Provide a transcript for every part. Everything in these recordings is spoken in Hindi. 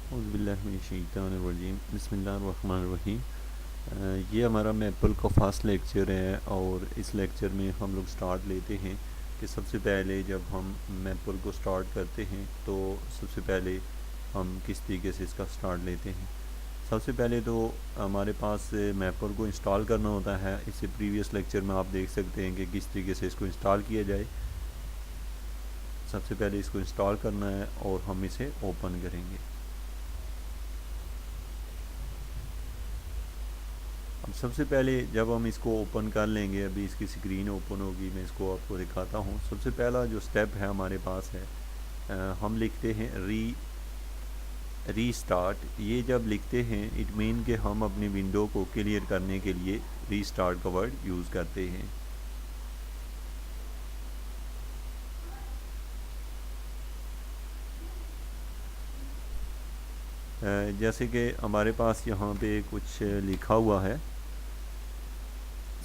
औज़ुबिल्लाहिमिनश्शैतानिर्रजीम बिस्मिल्लाहिर्रहमानिर्रहीम। ये हमारा मैपल का फर्स्ट लेक्चर है और इस लेक्चर में हम लोग स्टार्ट लेते हैं कि सबसे पहले जब हम मैपल को स्टार्ट करते हैं तो सबसे पहले हम किस तरीके से इसका स्टार्ट लेते हैं। सबसे पहले तो हमारे पास मैपल को इंस्टॉल करना होता है। इससे प्रीवियस लेक्चर में आप देख सकते हैं कि किस तरीके से इसको इंस्टॉल किया जाए। सबसे पहले इसको इंस्टॉल करना है और हम इसे ओपन करेंगे। अब सबसे पहले जब हम इसको ओपन कर लेंगे, अभी इसकी स्क्रीन ओपन होगी, मैं इसको आपको दिखाता हूँ। सबसे पहला जो स्टेप है हमारे पास है, हम लिखते हैं रीस्टार्ट। ये जब लिखते हैं इट मीन कि हम अपनी विंडो को क्लियर करने के लिए रीस्टार्ट का वर्ड यूज़ करते हैं। जैसे कि हमारे पास यहाँ पे कुछ लिखा हुआ है,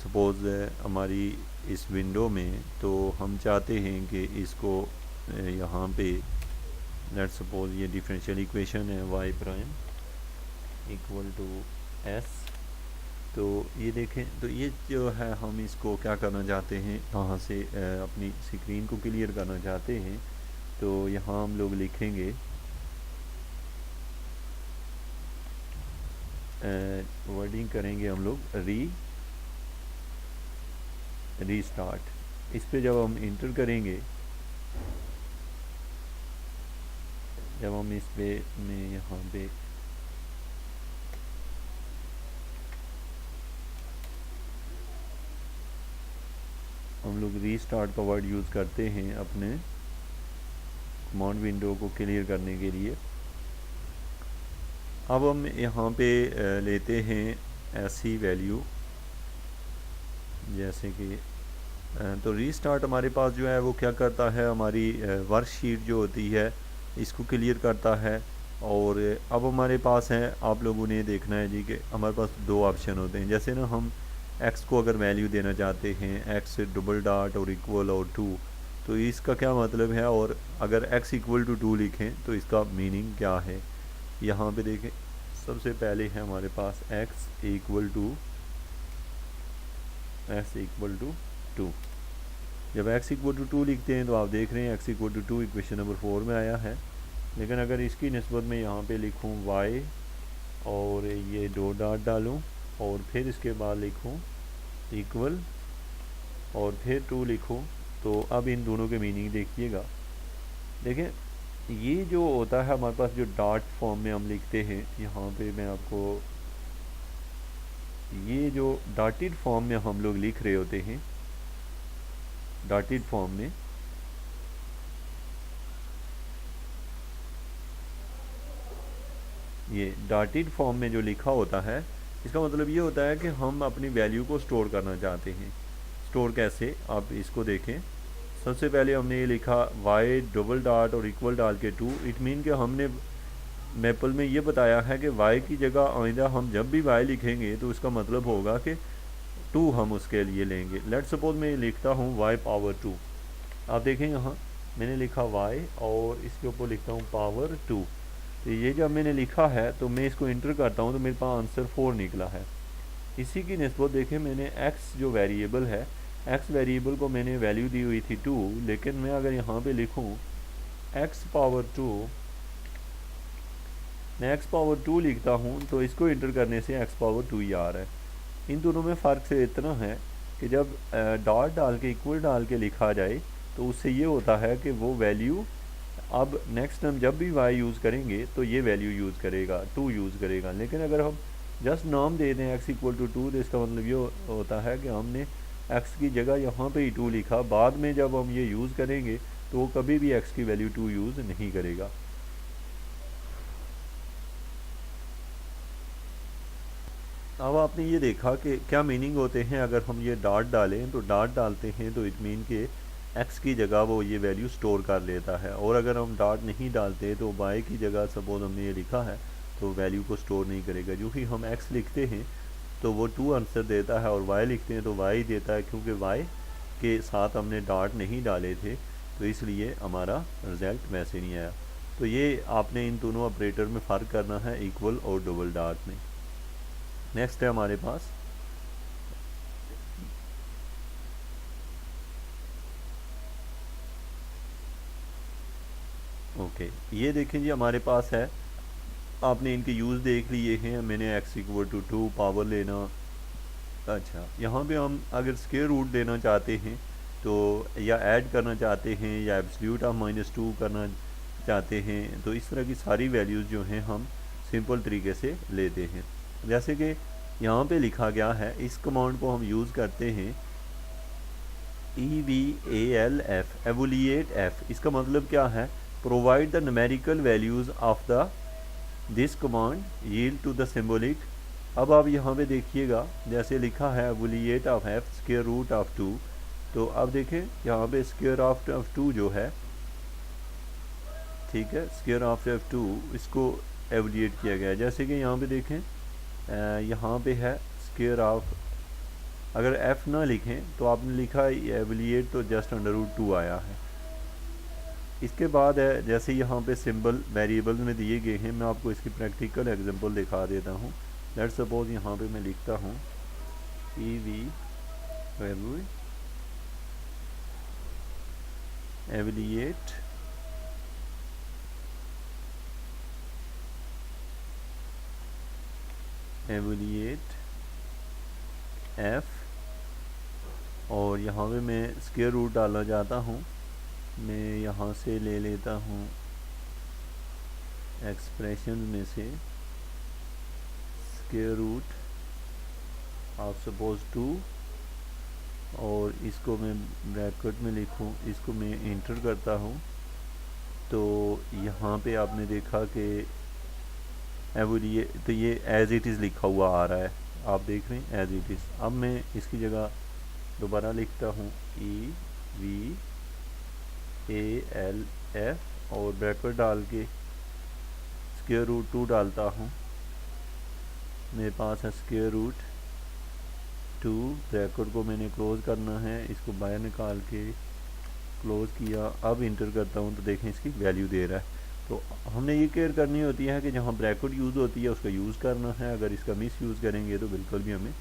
सपोज़ हमारी इस विंडो में, तो हम चाहते हैं कि इसको यहाँ पे लेट सपोज़ ये डिफरेंशियल इक्वेशन है y prime equal to s। तो ये देखें, तो ये जो है हम इसको क्या करना चाहते हैं, यहाँ से अपनी स्क्रीन को क्लियर करना चाहते हैं। तो यहाँ हम लोग लिखेंगे वर्डिंग करेंगे हम लोग रीस्टार्ट। इस पे जब हम इंटर करेंगे, जब हम इस पे में यहाँ पे हम लोग रीस्टार्ट का वर्ड यूज़ करते हैं अपने कमांड विंडो को क्लियर करने के लिए। अब हम यहाँ पे लेते हैं ऐसी वैल्यू जैसे कि तो रीस्टार्ट हमारे पास जो है वो क्या करता है, हमारी वर्कशीट जो होती है इसको क्लियर करता है। और अब हमारे पास है, आप लोगों ने देखना है जी कि हमारे पास दो ऑप्शन होते हैं। जैसे ना हम x को अगर वैल्यू देना चाहते हैं, x डबल डॉट और इक्वल और 2, तो इसका क्या मतलब है, और अगर x इक्वल टू 2 लिखें तो इसका मीनिंग क्या है। यहाँ पे देखें, सबसे पहले है हमारे पास x इक्वल टू 2। जब x इक्वल टू 2 लिखते हैं तो आप देख रहे हैं x equal to 2 equation number 4 में आया है। लेकिन अगर इसकी निस्बत में यहाँ पे लिखूँ y और ये दो डॉट डालूँ और फिर इसके बाद लिखूँ इक्वल और फिर 2 लिखूँ, तो अब इन दोनों के मीनिंग देखिएगा। देखें, ये जो होता है हमारे पास जो डॉट फॉर्म में हम लिखते हैं, यहाँ पे मैं आपको ये जो डॉटेड फॉर्म में हम लोग लिख रहे होते हैं, डॉटेड फॉर्म में ये डॉटेड फॉर्म में जो लिखा होता है, इसका मतलब ये होता है कि हम अपनी वैल्यू को स्टोर करना चाहते हैं। स्टोर कैसे, आप इसको देखें। सबसे पहले हमने ये लिखा y डबल डॉट और इक्वल डाल के 2। इट मीन कि हमने मैपल में ये बताया है कि y की जगह आइंदा हम जब भी y लिखेंगे तो इसका मतलब होगा कि 2 हम उसके लिए लेंगे। लेट सपोज मैं लिखता हूँ y पावर 2। आप देखें यहाँ मैंने लिखा y और इसके ऊपर लिखता हूँ पावर 2। तो ये जब मैंने लिखा है तो मैं इसको इंटर करता हूँ तो मेरे पास आंसर 4 निकला है। इसी की निस्बत देखें, मैंने x जो वेरिएबल है, x वेरिएबल को मैंने वैल्यू दी हुई थी 2, लेकिन मैं अगर यहाँ पे लिखूँ x पावर 2, मैं x पावर 2 लिखता हूँ तो इसको इंटर करने से x पावर 2 ही आ रहा है। इन दोनों में फ़र्क से इतना है कि जब डॉट डाल के इक्वल डाल के लिखा जाए तो उससे ये होता है कि वो वैल्यू अब नेक्स्ट टाइम जब भी y यूज़ करेंगे तो ये वैल्यू यूज़ करेगा, 2 यूज़ करेगा। लेकिन अगर हम जस्ट नाम दे दें x इक्वल टू 2, तो इसका मतलब ये होता है कि हमने x की जगह यहाँ पे ही 2 लिखा, बाद में जब हम ये यूज़ करेंगे तो वो कभी भी x की वैल्यू 2 यूज़ नहीं करेगा। अब आपने ये देखा कि क्या मीनिंग होते हैं। अगर हम ये डॉट डालें तो डॉट डालते हैं तो इट मीन के x की जगह वो ये वैल्यू स्टोर कर लेता है, और अगर हम डॉट नहीं डालते तो y की जगह सपोज हमने ये लिखा है तो वैल्यू को स्टोर नहीं करेगा। जो ही हम x लिखते हैं तो वो 2 आंसर देता है, और y लिखते हैं तो y देता है, क्योंकि y के साथ हमने डॉट नहीं डाले थे तो इसलिए हमारा रिज़ल्ट वैसे नहीं आया। तो ये आपने इन दोनों ऑपरेटर में फ़र्क करना है, इक्वल और डबल डॉट में। नेक्स्ट है हमारे पास ओके, ये देखें जी हमारे पास है, आपने इनके यूज़ देख लिए हैं। मैंने x इक्वल टू 2 पावर लेना। अच्छा, यहाँ पे हम अगर स्क्वायर रूट देना चाहते हैं तो, या ऐड करना चाहते हैं, या एब्सोल्यूट ऑफ -2 करना चाहते हैं, तो इस तरह की सारी वैल्यूज़ जो हैं हम सिंपल तरीके से लेते हैं। जैसे कि यहाँ पे लिखा गया है, इस कमांड को हम यूज़ करते हैं EVALF, एवोलिएट एफ। इसका मतलब क्या है? Provide the numerical values of the this command yield to the symbolic. अब आप यहाँ पे देखिएगा, जैसे लिखा है evaluate of f square root of 2, तो अब देखें यहाँ पे स्क्वायर ऑफ 2 जो है, ठीक है, स्क्वायर ऑफ 2 इसको एवोलिएट किया गया है। जैसे कि यहाँ पे देखें, यहाँ पे है स्क्वायर ऑफ, अगर f ना लिखें तो आपने लिखा एवोलिएट तो जस्ट √2 आया है। इसके बाद है, जैसे यहाँ पे सिंबल वेरिएबल्स में दिए गए हैं, मैं आपको इसकी प्रैक्टिकल एग्जांपल दिखा देता हूँ। लेट्स सपोज यहाँ पे मैं लिखता हूँ एवोलिएट f, और यहाँ पे मैं स्क्वायर रूट डालना चाहता हूँ। मैं यहाँ से ले लेता हूँ एक्सप्रेशन में से स्क्वायर रूट ऑफ सपोज 2, और इसको मैं ब्रैकेट में लिखूँ, इसको मैं इंटर करता हूँ। तो यहाँ पे आपने देखा कि एवोलिएट, तो ये एज इट इज़ लिखा हुआ आ रहा है, आप देख रहे हैं एज इट इज़। अब मैं इसकी जगह दोबारा लिखता हूँ EVALF, और ब्रैकेट डाल के स्क्वायर रूट 2 डालता हूँ। मेरे पास है स्क्वायर रूट 2, ब्रैकेट को मैंने क्लोज़ करना है, इसको बाहर निकाल के क्लोज़ किया। अब इंटर करता हूँ तो देखें इसकी वैल्यू दे रहा है। तो हमने ये केयर करनी होती है कि जहाँ ब्रैकेट यूज़ होती है उसका यूज़ करना है, अगर इसका मिस यूज़ करेंगे तो बिल्कुल भी हमें,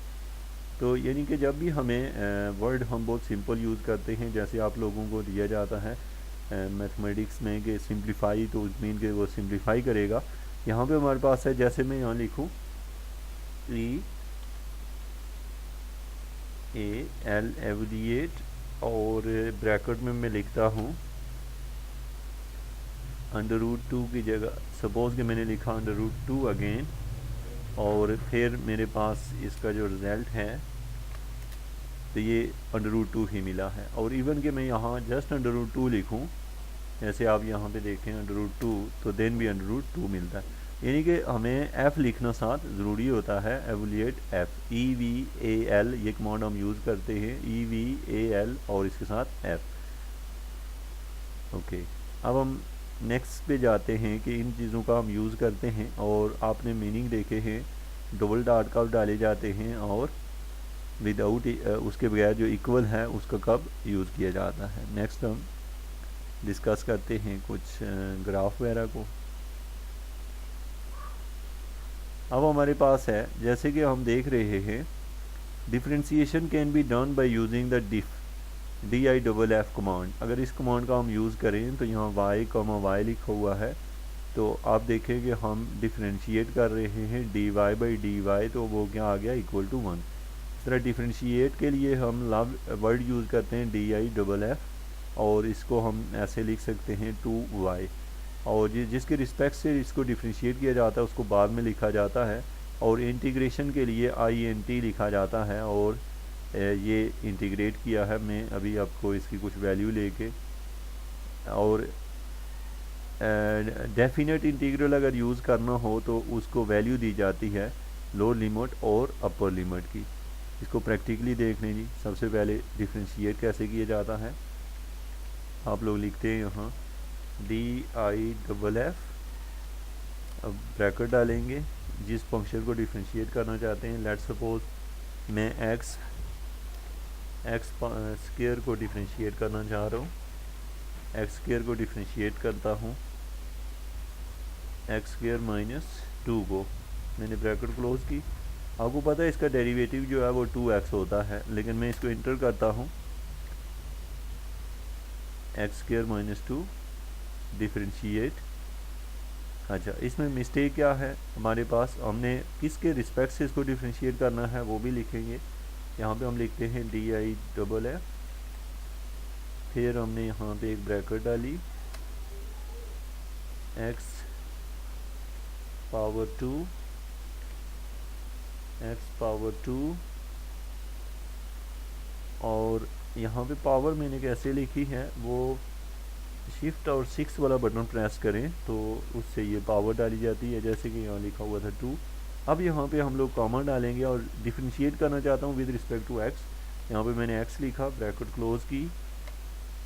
तो यानी कि जब भी हमें वर्ड हम बहुत सिंपल यूज़ करते हैं, जैसे आप लोगों को दिया जाता है मैथमेटिक्स में कि सिंप्लीफाई, तो उस मीन के वो सिंप्लीफाई करेगा। यहाँ पे हमारे पास है, जैसे मैं यहाँ लिखूँ EAL एवोलिएट, और ब्रैकेट में मैं लिखता हूँ √2 की जगह सपोज कि मैंने लिखा √2 अगेन, और फिर मेरे पास इसका जो रिज़ल्ट है तो ये √2 ही मिला है। और इवन कि मैं यहाँ जस्ट √2 लिखूँ, जैसे आप यहाँ पे देखें √2, तो देन भी √2 मिलता है। यानी कि हमें f लिखना साथ ज़रूरी होता है, एवोलिएट f, EVAL, ये कमांड हम यूज़ करते हैं EVAL और इसके साथ f। ओके, अब हम नेक्स्ट पे जाते हैं कि इन चीज़ों का हम यूज़ करते हैं, और आपने मीनिंग देखे हैं डबल डॉट कब डाले जाते हैं, और विदाउट उसके बगैर जो इक्वल है उसका कब यूज़ किया जाता है। नेक्स्ट हम डिस्कस करते हैं कुछ ग्राफ वगैरह को। अब हमारे पास है, जैसे कि हम देख रहे हैं, differentiation can be done by using the DIFF command. अगर इस कमांड का हम यूज़ करें तो यहाँ y, लिखा हुआ है, तो आप देखें कि हम डिफ्रेंशिएट कर रहे हैं dy/dy, तो वो क्या आ गया, इक्वल टू 1। इस तरह डिफ्रेंशिएट के लिए हम वर्ड यूज़ करते हैं DIFF, और इसको हम ऐसे लिख सकते हैं 2y, और जिसके रिस्पेक्ट से इसको डिफ्रेंशिएट किया जाता है उसको बाद में लिखा जाता है, और इंटीग्रेशन के लिए INT लिखा जाता है। और ये इंटीग्रेट किया है मैं अभी आपको इसकी कुछ वैल्यू लेके, और डेफिनेट इंटीग्रल अगर यूज़ करना हो तो उसको वैल्यू दी जाती है लोअर लिमिट और अपर लिमिट की। इसको प्रैक्टिकली देख लें जी। सबसे पहले डिफ्रेंशिएट कैसे किया जाता है, आप लोग लिखते हैं यहाँ DIFF, अब ब्रैकेट डालेंगे जिस फंक्शन को डिफ्रेंशिएट करना चाहते हैं। लेट्स सपोज मैं x स्क्वायर को डिफ्रेंशिएट करना चाह रहा हूँ, x स्क्वायर को डिफ्रेंशिएट करता हूँ, एक्स स्क्वायर माइनस 2 को मैंने ब्रैकेट क्लोज की। आपको पता है इसका डेरिवेटिव जो है वो 2x होता है, लेकिन मैं इसको इंटर करता हूँ एक्स स्क्वायर माइनस 2 डिफरेंशिएट। अच्छा, इसमें मिस्टेक क्या है हमारे पास, हमने किसके रिस्पेक्ट से इसको डिफरेंशिएट करना है वो भी लिखेंगे। यहाँ पे हम लिखते हैं डी आई डबल है, फिर हमने यहाँ पे एक ब्रैकेट डाली एक्स पावर 2 एक्स पावर 2, और यहाँ पे पावर मैंने कैसे लिखी है वो शिफ्ट और 6 वाला बटन प्रेस करें तो उससे ये पावर डाली जाती है, जैसे कि यहाँ लिखा हुआ था 2। अब यहाँ पे हम लोग कॉमन डालेंगे और डिफरेंशिएट करना चाहता हूँ विद रिस्पेक्ट टू एक्स। यहाँ पे मैंने एक्स लिखा, ब्रैकेट क्लोज की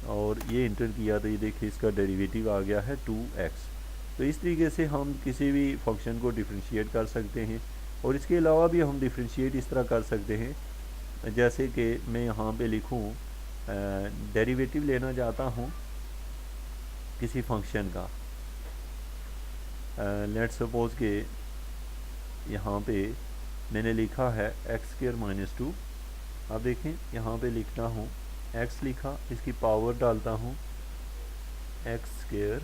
और ये इंटर किया तो ये देखिए इसका डेरिवेटिव आ गया है 2x। तो इस तरीके से हम किसी भी फंक्शन को डिफरेंशिएट कर सकते हैं। और इसके अलावा भी हम डिफरेंशिएट इस तरह कर सकते हैं, जैसे कि मैं यहाँ पे लिखूँ डेरिवेटिव लेना चाहता हूँ किसी फंक्शन का। लेट्स सपोज के यहाँ पे मैंने लिखा है एक्स स्क्वायर माइनस 2। अब देखें यहाँ पे लिखता हूँ एक्स लिखा, इसकी पावर डालता हूँ एक्स स्क्वायर,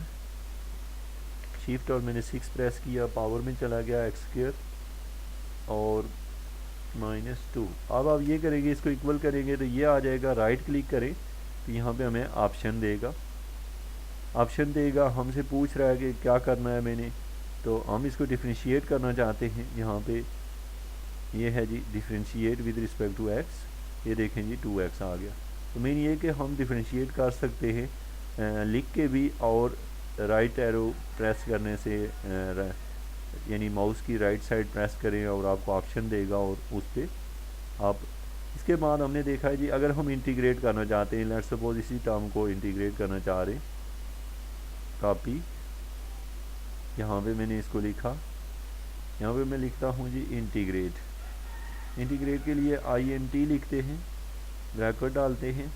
शिफ्ट और मैंने 6 प्रेस किया, पावर में चला गया एक्स स्क्वायर और माइनस 2। अब आप ये करेंगे, इसको इक्वल करेंगे तो ये आ जाएगा। राइट क्लिक करें तो यहाँ पे हमें ऑप्शन देगा, हमसे पूछ रहा है कि क्या करना है मैंने, तो हम इसको डिफरेंशिएट करना चाहते हैं। यहाँ पे ये है g differentiate with respect to x, ये देखें जी 2x आ गया। तो मेन ये कि हम डिफरेंशिएट कर सकते हैं लिख के भी, और राइट एरो प्रेस करने से यानी माउस की राइट साइड प्रेस करें और आपको ऑप्शन देगा और उस पर आप। इसके बाद हमने देखा है जी अगर हम इंटीग्रेट करना चाहते हैं, लेट्स सपोज इसी टर्म को इंटीग्रेट करना चाह रहे हैं, कॉपी, यहाँ पे मैंने इसको लिखा, यहाँ पे मैं लिखता हूँ जी इंटीग्रेट के लिए INT लिखते हैं, ब्रैकेट डालते हैं,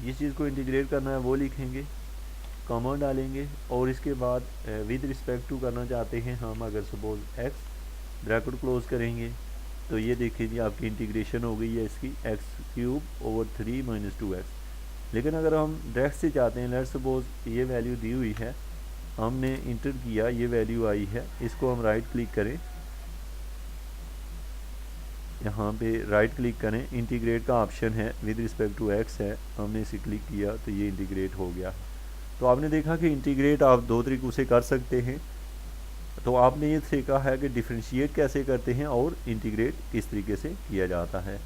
जिस चीज़ को इंटीग्रेट करना है वो लिखेंगे, कॉमा डालेंगे और इसके बाद विद रिस्पेक्ट टू करना चाहते हैं हम, अगर सपोज x, ब्रैकेट क्लोज करेंगे तो ये देखिए जी आपकी इंटीग्रेशन हो गई है इसकी x³/3 - 2x। लेकिन अगर हम डायरेक्ट से चाहते हैं, लेट्स सपोज ये वैल्यू दी हुई है, हमने इंटर किया, ये वैल्यू आई है, इसको हम राइट क्लिक करें, यहाँ पे राइट क्लिक करें, इंटीग्रेट का ऑप्शन है, विद रिस्पेक्ट टू एक्स है, हमने इसे क्लिक किया तो ये इंटीग्रेट हो गया। तो आपने देखा कि इंटीग्रेट आप दो तरीक़ों से कर सकते हैं। तो आपने ये सीखा है कि डिफरेंशिएट कैसे करते हैं और इंटीग्रेट किस तरीके से किया जाता है।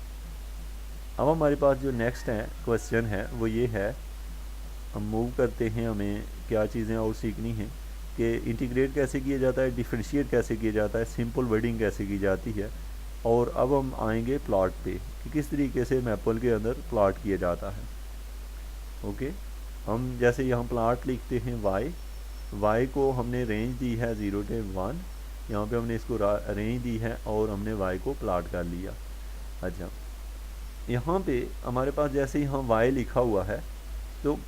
अब हमारे पास जो नेक्स्ट है क्वेश्चन है वो ये है, हम मूव करते हैं, हमें क्या चीज़ें और सीखनी है कि इंटीग्रेट कैसे किया जाता है, डिफरेंशिएट कैसे किया जाता है, सिंपल वर्डिंग कैसे की जाती है। और अब हम आएंगे प्लॉट पे कि किस तरीके से मैपल के अंदर प्लॉट किया जाता है। ओके, हम जैसे यहाँ प्लॉट लिखते हैं y को हमने रेंज दी है 0 से 1, यहाँ पे हमने इसको रेंज दी है और हमने y को प्लॉट कर लिया। अच्छा, यहाँ पे हमारे पास जैसे यहाँ y लिखा हुआ है तो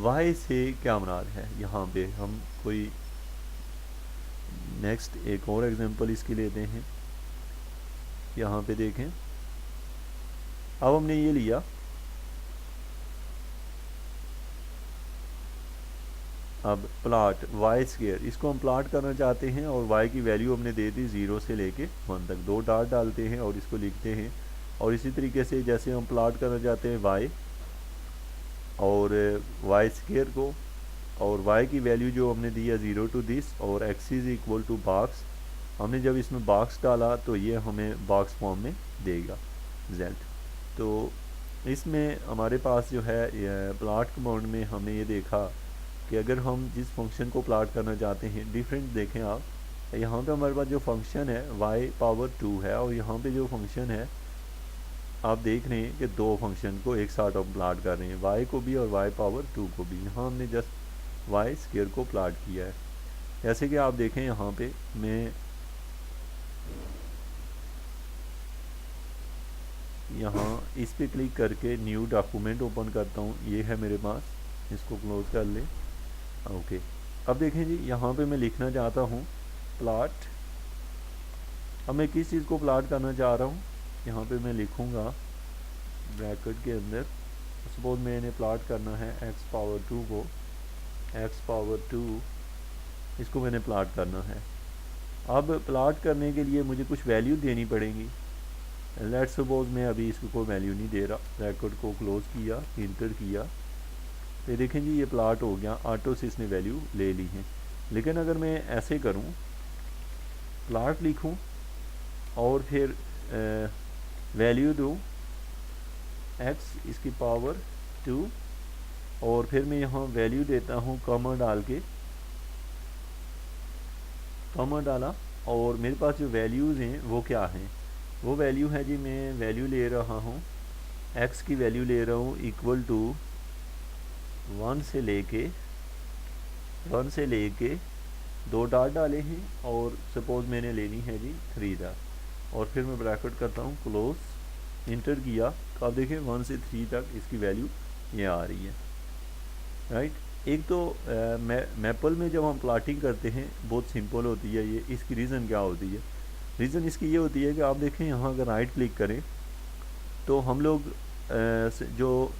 y से क्या मुराद है, यहाँ पे हम कोई नेक्स्ट एक और एग्जांपल इसकी लेते हैं। यहाँ पे देखें, अब हमने ये लिया, अब प्लॉट y², इसको हम प्लॉट करना चाहते हैं और y की वैल्यू हमने दे दी 0 से लेके 1 तक, 2 डॉट डालते हैं और इसको लिखते हैं। और इसी तरीके से जैसे हम प्लॉट करना चाहते हैं y और y² को, और y की वैल्यू जो हमने दी है 0 to this और x = बॉक्स, हमने जब इसमें बॉक्स डाला तो ये हमें बॉक्स फॉर्म में देगा z। तो इसमें हमारे पास जो है प्लॉट कमांड में हमने ये देखा कि अगर हम जिस फंक्शन को प्लॉट करना चाहते हैं, डिफरेंट देखें आप, यहाँ पे हमारे पास जो फंक्शन है y⁴ है और यहाँ पे जो फंक्शन है आप देख रहे हैं कि दो फंक्शन को एक साथ हम प्लॉट कर रहे हैं, y को भी और y⁴ को भी। यहाँ हमने जस्ट y² को प्लॉट किया है। जैसे कि आप देखें यहाँ पे मैं यहाँ इस पे क्लिक करके न्यू डॉक्यूमेंट ओपन करता हूँ, ये है मेरे पास, इसको क्लोज कर लें। ओके, अब देखें जी, यहाँ पे मैं लिखना चाहता हूँ प्लाट। अब मैं किस चीज़ को प्लाट करना चाह रहा हूँ, यहाँ पे मैं लिखूँगा ब्रैकेट के अंदर, सपोज मैंने प्लाट करना है x⁻² को, x⁻², इसको मैंने प्लाट करना है। अब प्लाट करने के लिए मुझे कुछ वैल्यू देनी पड़ेगी। लेट्स सपोज मैं अभी इसको कोई वैल्यू नहीं दे रहा, ब्रैकेट को क्लोज किया, इंटर किया, तो देखें जी ये प्लाट हो गया, ऑटो से इसने वैल्यू ले ली है। लेकिन अगर मैं ऐसे करूं, प्लाट लिखूं और फिर वैल्यू दूं x इसकी पावर 2, और फिर मैं यहाँ वैल्यू देता हूँ कॉमा डाल के, कॉमा डाला, और मेरे पास जो वैल्यूज़ हैं वो क्या हैं, वो वैल्यू है जी, मैं वैल्यू ले रहा हूँ, x की वैल्यू ले रहा हूँ इक्वल टू 1 से लेके 2 डॉट डाले हैं, और सपोज मैंने लेनी है जी 3 डॉट, और फिर मैं ब्रैकेट करता हूँ क्लोज, इंटर किया, तो आप देखें 1 से 3 तक इसकी वैल्यू ये आ रही है, राइट। एक तो मैपल में जब हम प्लाटिंग करते हैं बहुत सिंपल होती है ये, इसकी रीज़न क्या होती है, रीज़न इसकी ये होती है कि आप देखें यहाँ अगर राइट क्लिक करें तो हम लोग जो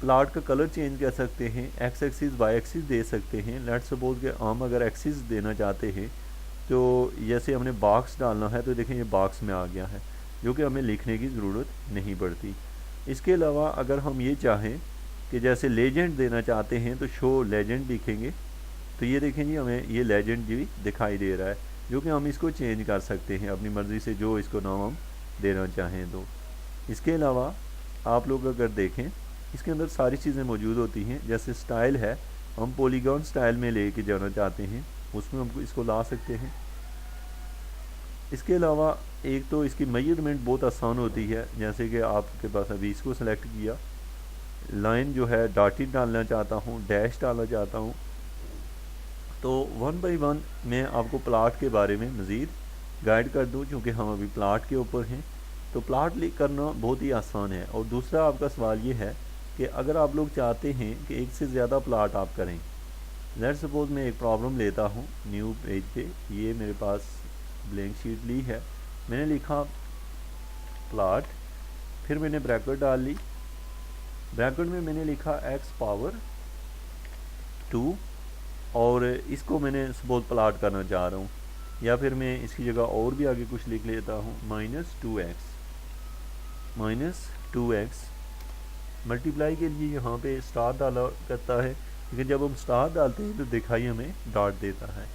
प्लाट का कलर चेंज कर सकते हैं, एक्स एक्सिस वाई एक्सिस दे सकते हैं। लेट्स सपोज के हम अगर एक्सिस देना चाहते हैं तो जैसे हमने बॉक्स डालना है तो देखें ये बॉक्स में आ गया है, जो कि हमें लिखने की ज़रूरत नहीं पड़ती। इसके अलावा अगर हम ये चाहें कि जैसे लेजेंड देना चाहते हैं तो शो लेजेंड लिखेंगे, तो ये देखें जी हमें ये लेजेंड भी दिखाई दे रहा है, जो कि हम इसको चेंज कर सकते हैं अपनी मर्ज़ी से, जो इसको नाम हम देना चाहें तो। इसके अलावा आप लोग अगर देखें इसके अंदर सारी चीज़ें मौजूद होती हैं, जैसे स्टाइल है, हम पॉलीगॉन स्टाइल में लेके जाना चाहते हैं उसमें हम इसको ला सकते हैं। इसके अलावा एक तो इसकी मेजरमेंट बहुत आसान होती है, जैसे कि आपके पास अभी इसको सेलेक्ट किया, लाइन जो है डॉटेड डालना चाहता हूँ, डैश डालना चाहता हूँ, तो 1 बाई 1 मैं आपको प्लाट के बारे में मज़ीद गाइड कर दूँ, क्योंकि हम अभी प्लाट के ऊपर हैं। तो प्लाट लिख करना बहुत ही आसान है। और दूसरा आपका सवाल ये है कि अगर आप लोग चाहते हैं कि एक से ज़्यादा प्लाट आप करें, लेट्स सपोज मैं एक प्रॉब्लम लेता हूँ न्यू पेज पे, ये मेरे पास ब्लैंक शीट ली है, मैंने लिखा प्लाट, फिर मैंने ब्रैकेट डाल ली, ब्रैकेट में मैंने लिखा x⁻², और इसको मैंने सपोज प्लाट करना चाह रहा हूँ, या फिर मैं इसकी जगह और भी आगे कुछ लिख लेता हूँ, -2x मल्टीप्लाई के लिए यहाँ पे स्टार डाला करता है, लेकिन जब हम स्टार डालते हैं तो दिखाई हमें डॉट देता है।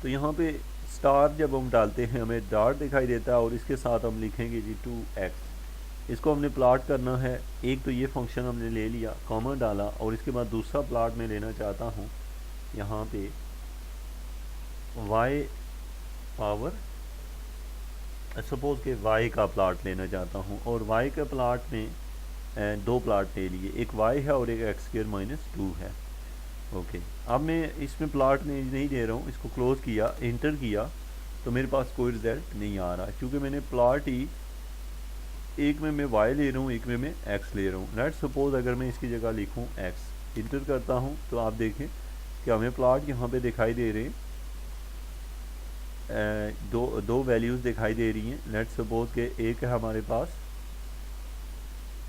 तो यहाँ पे स्टार जब हम डालते हैं हमें डॉट दिखाई देता है, और इसके साथ हम लिखेंगे जी 2x। इसको हमने प्लाट करना है, एक तो ये फंक्शन हमने ले लिया, कॉमा डाला, और इसके बाद दूसरा प्लाट मैं लेना चाहता हूँ यहाँ पे y पावर, सपोज के y का प्लाट लेना चाहता हूँ, और y का प्लाट में दो प्लाट ले लिए, एक y है और एक x²-2 है। ओके, अब मैं इसमें प्लाट नहीं दे रहा हूँ, इसको क्लोज किया, इंटर किया, तो मेरे पास कोई रिजल्ट नहीं आ रहा, क्योंकि मैंने प्लाट ही एक में मैं y ले रहा हूँ, एक में मैं x ले रहा हूँ। लेट्स सपोज अगर मैं इसकी जगह लिखूँ x, इंटर करता हूँ, तो आप देखें कि हमें प्लाट यहाँ पे दिखाई दे रहे हैं, दो वैल्यूज़ दिखाई दे रही हैं। लेट्स सपोज के एक है हमारे पास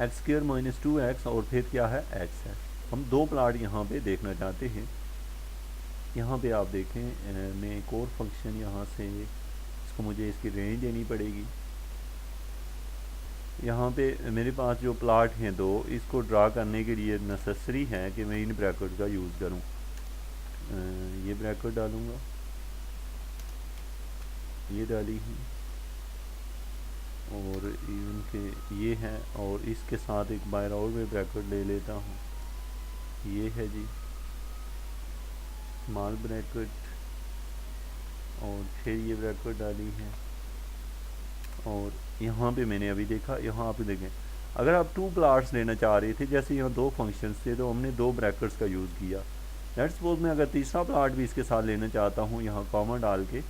x²-2x, और फिर क्या है x है। हम दो प्लाट यहाँ पे देखना चाहते हैं। यहाँ पे आप देखें मैं एक और फंक्शन यहाँ से, इसको मुझे इसकी रेंज देनी पड़ेगी। यहाँ पे मेरे पास जो प्लाट हैं दो, इसको ड्रा करने के लिए नेसेसरी है कि मैं इन ब्रैकेट का यूज़ करूँ। ये ब्रैकेट डालूँगा, ये डाली है, और इवन के ये है, और इसके साथ एक बार और मैं ब्रैकेट ले लेता हूँ, ये है जी स्मॉल ब्रैकेट, और फिर ये ब्रैकेट डाली है, और यहाँ पे मैंने अभी देखा, यहाँ आप देखें अगर आप 2 प्लाट्स लेना चाह रहे थे, जैसे यहाँ 2 फंक्शंस थे तो हमने 2 ब्रैकेट्स का यूज़ किया। लेट्स सपोज मैं अगर तीसरा प्लाट भी इसके साथ लेना चाहता हूँ, यहाँ कॉमा डाल के,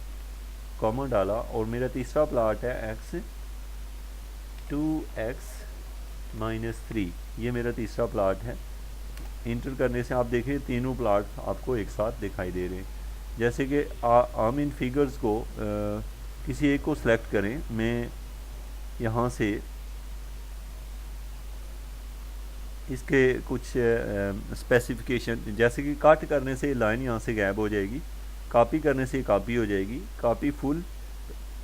कॉमा डाला, और मेरा तीसरा प्लाट है x2x-3, ये मेरा तीसरा प्लाट है। इंटर करने से आप देखें तीनों प्लाट आपको एक साथ दिखाई दे रहे हैं। जैसे कि हम इन फिगर्स को किसी एक को सिलेक्ट करें। मैं यहाँ से इसके कुछ स्पेसिफिकेशन, जैसे कि कट करने से लाइन यहाँ से गायब हो जाएगी, कॉपी करने से कॉपी हो जाएगी, कॉपी फुल।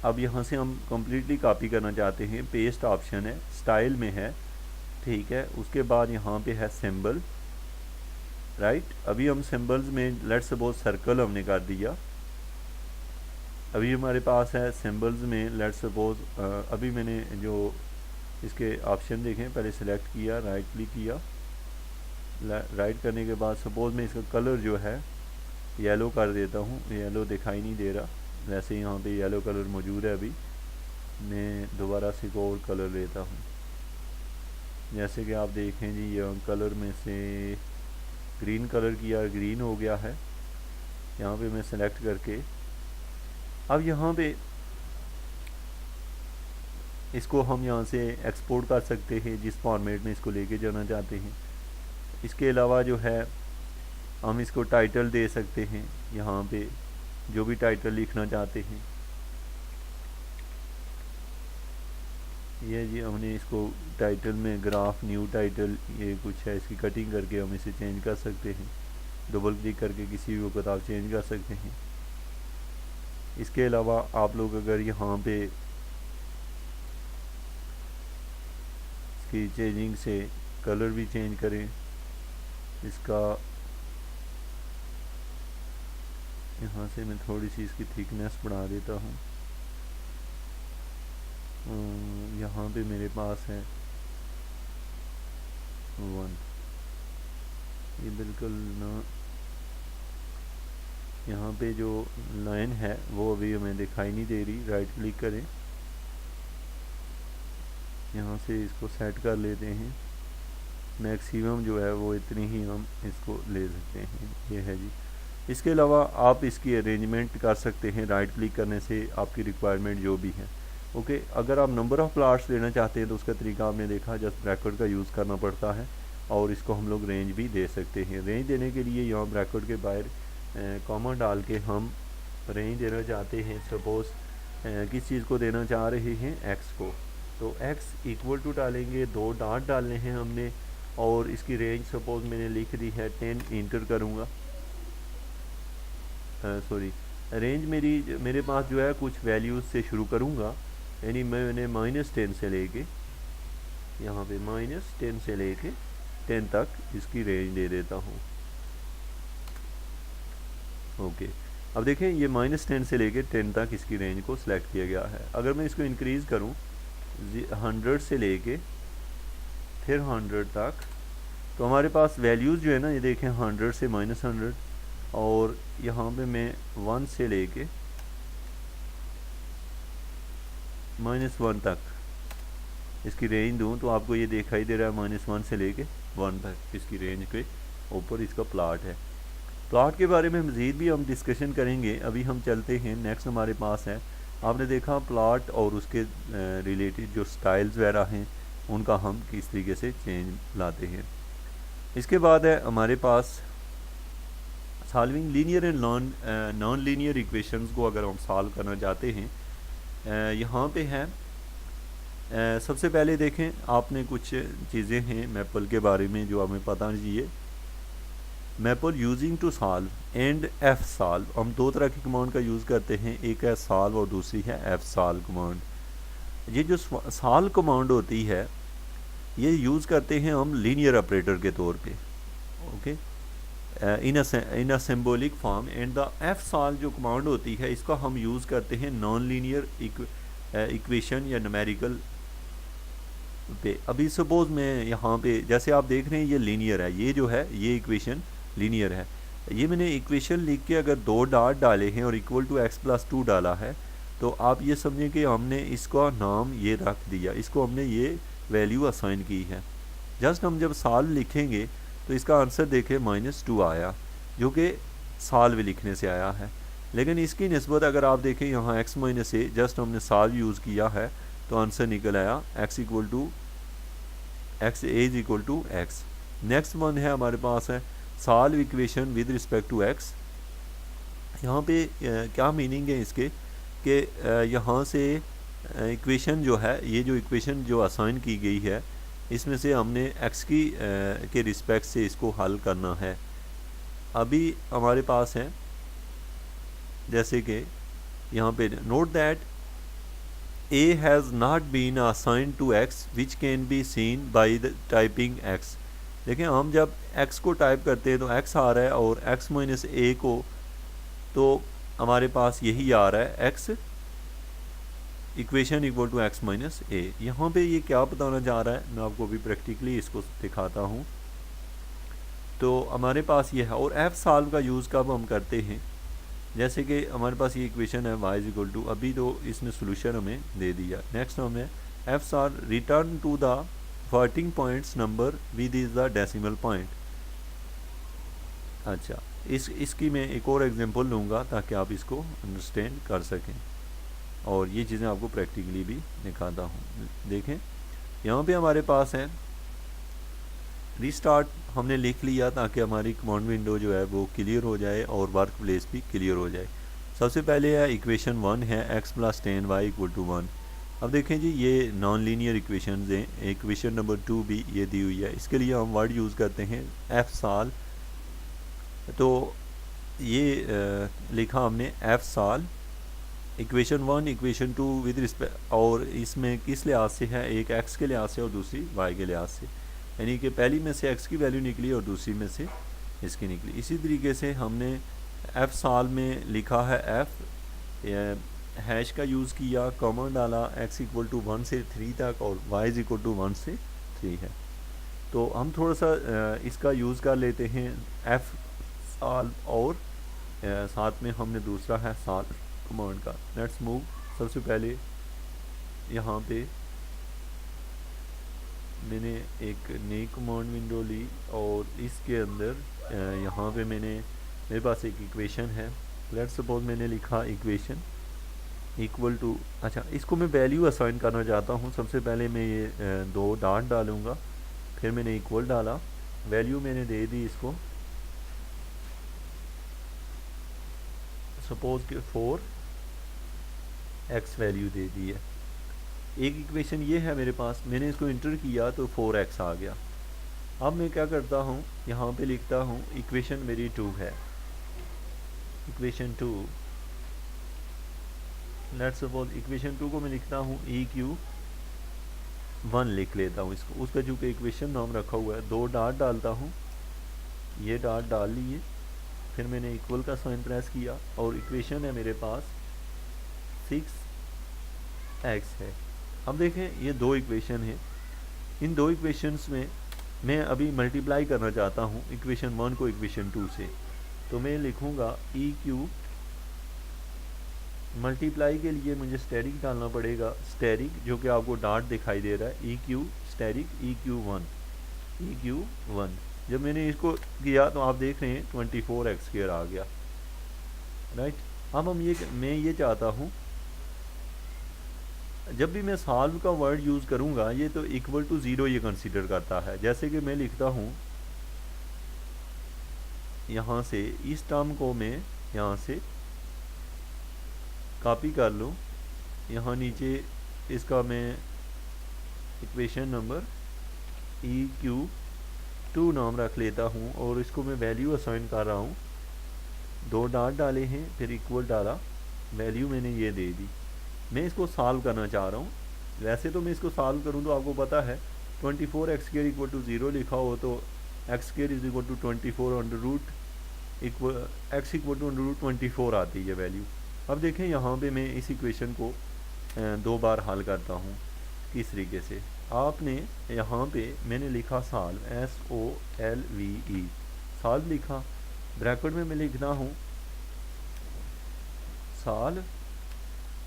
अब यहाँ से हम कम्प्लीटली कॉपी करना चाहते हैं, पेस्ट ऑप्शन है, स्टाइल में है, ठीक है। उसके बाद यहाँ पे है सिंबल, राइट। अभी हम सिंबल्स में लेट्स सपोज सर्कल हमने कर दिया। अभी हमारे पास है सिंबल्स में लेट्स सपोज अभी मैंने जो इसके ऑप्शन देखें, पहले सेलेक्ट किया, राइट क्लिक किया, राइट करने के बाद सपोज मैं इसका कलर जो है येलो कर देता हूँ। येलो दिखाई नहीं दे रहा, वैसे यहाँ पे येलो कलर मौजूद है। अभी मैं दोबारा से और कलर लेता हूँ, जैसे कि आप देखें जी, ये कलर में से ग्रीन कलर किया, ग्रीन हो गया है। यहाँ पे मैं सेलेक्ट करके अब यहाँ पे इसको हम यहाँ से एक्सपोर्ट कर सकते हैं जिस फॉर्मेट में इसको लेके जाना चाहते हैं। इसके अलावा जो है हम इसको टाइटल दे सकते हैं, यहाँ पे जो भी टाइटल लिखना चाहते हैं। ये जी हमने इसको टाइटल में ग्राफ न्यू टाइटल ये कुछ है, इसकी कटिंग करके हम इसे चेंज कर सकते हैं। डबल क्लिक करके किसी भी किताब चेंज कर सकते हैं। इसके अलावा आप लोग अगर यहाँ पे इसकी चेंजिंग से कलर भी चेंज करें, इसका यहाँ से मैं थोड़ी सी इसकी थिकनेस बढ़ा देता हूँ। यहाँ पे मेरे पास है 1, ये बिल्कुल ना, यहाँ पे जो लाइन है वो अभी हमें दिखाई नहीं दे रही। राइट क्लिक करें, यहाँ से इसको सेट कर लेते हैं। मैक्सिमम जो है वो इतनी ही हम इसको ले सकते हैं, ये है जी। इसके अलावा आप इसकी अरेंजमेंट कर सकते हैं राइट क्लिक करने से, आपकी रिक्वायरमेंट जो भी है। ओके, अगर आप नंबर ऑफ़ प्लाट्स लेना चाहते हैं तो उसका तरीका आपने देखा, जस्ट ब्रैकेट का यूज़ करना पड़ता है और इसको हम लोग रेंज भी दे सकते हैं। रेंज देने के लिए यहाँ ब्रैकेट के बाहर कॉमा डाल के हम रेंज देना चाहते हैं। सपोज़ किस चीज़ को देना चाह रहे हैं, एक्स को, तो एक्स इक्वल टू डालेंगे, 2 डॉट डालने हैं हमने और इसकी रेंज सपोज़ मैंने लिख दी है 10 इंटर करूँगा। सॉरी, रेंज मेरे पास जो है कुछ वैल्यूज़ से शुरू करूँगा, यानी मैंने -10 से लेके यहाँ पे -10 से लेके 10 तक इसकी रेंज दे देता हूँ। ओके, अब देखें ये -10 से लेके 10 तक इसकी रेंज को सिलेक्ट किया गया है। अगर मैं इसको इंक्रीज़ करूँ 100 से लेके फिर 100 तक, तो हमारे पास वैल्यूज़ जो है ना, ये देखें 100 से -100, और यहाँ पे मैं 1 से लेके -1 तक इसकी रेंज दूँ तो आपको ये दिखाई दे रहा है -1 से लेके 1 तक इसकी रेंज के ऊपर इसका प्लाट है। प्लाट के बारे में मज़ीद भी हम डिस्कशन करेंगे। अभी हम चलते हैं, नेक्स्ट हमारे पास है, आपने देखा प्लाट और उसके रिलेटेड जो स्टाइल्स वगैरह हैं उनका हम किस तरीके से चेंज लाते हैं। इसके बाद है हमारे पास solving linear and non linear equations को अगर हम सॉल्व करना चाहते हैं। यहाँ पे है सबसे पहले देखें, आपने कुछ चीज़ें हैं मैपल के बारे में जो हमें पता चाहिए। Maple using to solve and F solve, हम 2 तरह की कमांड का यूज़ करते हैं, एक है सॉल्व और दूसरी है एफ सॉल्व कमांड। ये जो सॉल्व कमांड होती है ये यूज़ करते हैं हम लीनियर ऑपरेटर के तौर पे, okay, in a symbolic form. And the F solve जो कमांड होती है इसका हम यूज़ करते हैं नॉन लीनियर इक्वेशन या न्यूमेरिकल पे। अभी सपोज मैं यहाँ पे, जैसे आप देख रहे हैं ये लीनियर है, ये जो है ये इक्वेशन लीनियर है। ये मैंने इक्वेशन लिख के अगर 2 डॉट डाले हैं और इक्वल टू x+2 डाला है, तो आप ये समझें कि हमने इसका नाम ये रख दिया, इसको हमने ये वैल्यू असाइन की है। जस्ट हम जब सॉल्व लिखेंगे तो इसका आंसर देखें -2 आया, जो कि सॉल्व लिखने से आया है। लेकिन इसकी निस्बत अगर आप देखें यहाँ x - a, जस्ट हमने सॉल्व यूज़ किया है तो आंसर निकल आया x = x, a = x। Next one है हमारे पास है solve equation with respect to x. यहाँ पे क्या मीनिंग है इसके कि यहाँ से इक्वेशन जो है, ये जो इक्वेशन जो असाइन की गई है, इसमें से हमने एक्स की के रिस्पेक्ट से इसको हल करना है। अभी हमारे पास है जैसे कि यहाँ पे note that a has not been assigned to x which can be seen by the typing x। देखें हम जब x को टाइप करते हैं तो x आ रहा है और x माइनस a को, तो हमारे पास यही आ रहा है x equation equal to x minus a। यहाँ पे ये क्या बताना चाह रहा है, मैं आपको भी प्रैक्टिकली इसको दिखाता हूँ। तो हमारे पास ये है, और f सॉल्व का यूज़ कब हम करते हैं, जैसे कि हमारे पास ये इक्वेशन है y इक्वल टू, अभी तो इसने सोल्यूशन हमें दे दिया। नेक्स्ट हमें F solve return to the floating points number with is the decimal point. अच्छा, इसकी मैं एक और एग्जांपल लूँगा ताकि आप इसको अंडरस्टैंड कर सकें, और ये चीज़ें आपको प्रैक्टिकली भी दिखाता हूँ। देखें यहाँ पे हमारे पास है रीस्टार्ट, हमने लिख लिया ताकि हमारी कमांड विंडो जो है वो क्लियर हो जाए और वर्क प्लेस भी क्लियर हो जाए। सबसे पहले है इक्वेशन 1 है x plus 10y equal to 1। अब देखें जी ये नॉन लीनियर इक्वेशन हैं। इक्वेशन नंबर 2 भी ये दी हुई है, इसके लिए हम वर्ड यूज़ करते हैं एफ साल। तो ये लिखा हमने एफ साल इक्वेशन 1 इक्वेशन 2 विद रिस्पेक्ट, और इसमें किस लिहाज से है, एक x के लिहाज से और दूसरी y के लिहाज से, यानी कि पहली में से x की वैल्यू निकली और दूसरी में से इसकी निकली। इसी तरीके से हमने f साल में लिखा है f हैश का यूज़ किया, कॉमन डाला, x इक्वल टू 1 से 3 तक और y इक्वल टू 1 से 3 है। तो हम थोड़ा सा इसका यूज़ कर लेते हैं f साल, और साथ में हमने दूसरा है साल कमांड का। Let's move. सबसे पहले यहाँ पे मैंने एक नई कमांड विंडो ली और इसके अंदर यहाँ पे मेरे पास एक इक्वेशन है। लेट्स सपोज मैंने लिखा इक्वेशन इक्वल टू, अच्छा इसको मैं वैल्यू असाइन करना चाहता हूँ। सबसे पहले मैं ये 2 डॉट डालूँगा, फिर मैंने इक्वल डाला, वैल्यू मैंने दे दी इसको सपोज कि 4x वैल्यू दे दी है। एक इक्वेशन ये है मेरे पास, मैंने इसको इंटर किया तो 4x आ गया। अब मैं क्या करता हूँ, यहाँ पे लिखता हूँ इक्वेशन मेरी 2 है, इक्वेशन 2। लेट्स सपोज इक्वेशन 2 को मैं लिखता हूँ EQ1 लिख लेता हूँ इसको, उसका चूँकि इक्वेशन नाम रखा हुआ है। 2 डॉट डालता हूँ, ये डॉट डाल लिए, फिर मैंने इक्वल का साइन प्रेस किया और इक्वेशन है मेरे पास 6x है। अब देखें ये 2 इक्वेशन है, इन 2 इक्वेशंस में मैं अभी मल्टीप्लाई करना चाहता हूँ इक्वेशन 1 को इक्वेशन 2 से। तो मैं लिखूँगा EQ, मल्टीप्लाई के लिए मुझे स्टेरिक डालना पड़ेगा, स्टेरिक जो कि आपको डॉट दिखाई दे रहा है, EQ स्टेरिक EQ1। जब मैंने इसको किया तो आप देख रहे हैं 24x² आ गया, राइट। अब मैं ये चाहता हूँ जब भी मैं सॉल्व का वर्ड यूज़ करूँगा ये तो इक्वल टू 0 ये कंसीडर करता है। जैसे कि मैं लिखता हूँ यहाँ से, इस टर्म को मैं यहाँ से कॉपी कर लूँ, यहाँ नीचे इसका मैं इक्वेशन नंबर EQ2 नाम रख लेता हूँ और इसको मैं वैल्यू असाइन कर रहा हूँ। 2 डॉट डाले हैं, फिर इक्वल डाला, वैल्यू मैंने ये दे दी। मैं इसको सॉल्व करना चाह रहा हूँ। वैसे तो मैं इसको सॉल्व करूँ तो आपको पता है 24x² इक्वल टू 0 लिखा हो तो x² is equal to 24 under root equal x equal to under root 24 आती है वैल्यू। अब देखें यहाँ पे मैं इस इक्वेशन को 2 बार हल करता हूँ। किस तरीके से, आपने यहाँ पे मैंने लिखा सॉल्व, SOLVE सॉल्व लिखा, ब्रैकेट में मैं लिखना हूँ सॉल्व,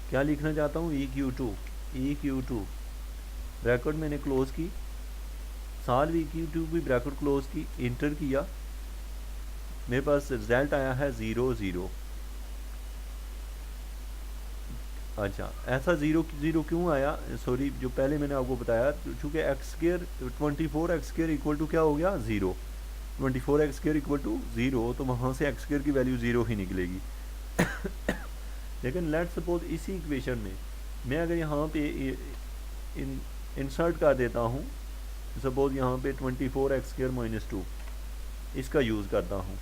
क्या लिखना चाहता हूँ EQ2 ब्रैकेट मैंने क्लोज की, सॉल्व EQ2 की ब्रैकेट क्लोज की, इंटर किया, मेरे पास रिजल्ट आया है 0 0। अच्छा, ऐसा ज़ीरो ज़ीरो क्यों आया? सॉरी, जो पहले मैंने आपको बताया, चूँकि x square 24 x square equal to क्या हो गया? Zero. 24 x square equal to zero, तो वहाँ से एक्स स्क्वायर की वैल्यू ज़ीरो ही निकलेगी। लेकिन लेट्स सपोज इसी इक्वेशन में मैं अगर यहाँ पे इंसर्ट कर देता हूँ, सपोज यहाँ पे 24 एक्स स्क्वायर माइनस 2 इसका यूज़ करता हूँ,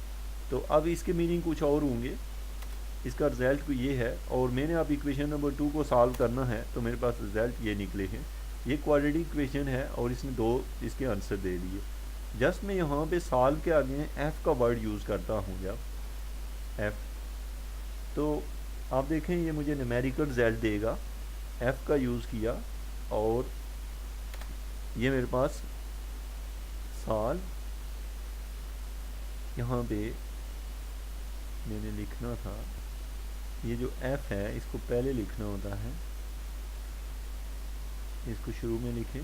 तो अब इसके मीनिंग कुछ और होंगे। इसका रिज़ल्ट ये है, और मैंने अब इक्वेशन नंबर 2 को सॉल्व करना है, तो मेरे पास रिज़ल्ट ये निकले हैं। ये क्वाड्रेटिक इक्वेशन है और इसने 2 इसके आंसर दे दिए। जस्ट मैं यहाँ पे सॉल्व के आगे एफ़ का वर्ड यूज़ करता हूँ, जब एफ़, तो आप देखें ये मुझे न्यूमेरिकल रिज़ल्ट देगा। एफ़ का यूज़ किया और ये मेरे पास सॉल्व, यहाँ पे मैंने लिखना था, ये जो एफ़ है इसको पहले लिखना होता है, इसको शुरू में लिखें,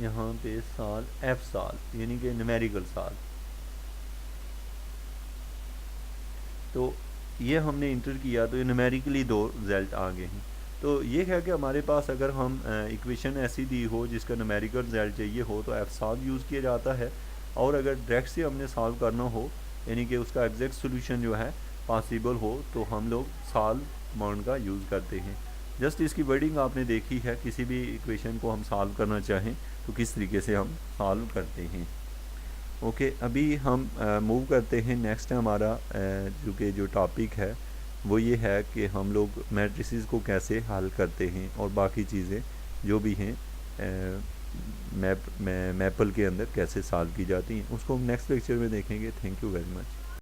यहाँ पे साल एफ साल यानी कि न्यूमेरिकल साल। तो ये हमने इंटर किया तो ये न्यूमेरिकली 2 रिज़ल्ट आ गए हैं। तो ये है कि हमारे पास अगर हम इक्वेशन ऐसी दी हो जिसका न्यूमेरिकल रिज़ल्ट चाहिए हो तो एफ साल यूज़ किया जाता है, और अगर डायरेक्ट से हमने सॉल्व करना हो यानी कि उसका एग्जैक्ट सोल्यूशन जो है पॉसिबल हो तो हम लोग सॉल्व कमांड का यूज़ करते हैं। जस्ट इसकी वर्डिंग आपने देखी है, किसी भी इक्वेशन को हम सॉल्व करना चाहें तो किस तरीके से हम सॉल्व करते हैं। ओके, अभी हम मूव करते हैं। नेक्स्ट हमारा जो टॉपिक है वो ये है कि हम लोग मैट्रिसेस को कैसे हल करते हैं और बाकी चीज़ें जो भी हैं मैपल के अंदर कैसे सॉल्व की जाती हैं, उसको हम नेक्स्ट लेक्चर में देखेंगे। Thank you very much.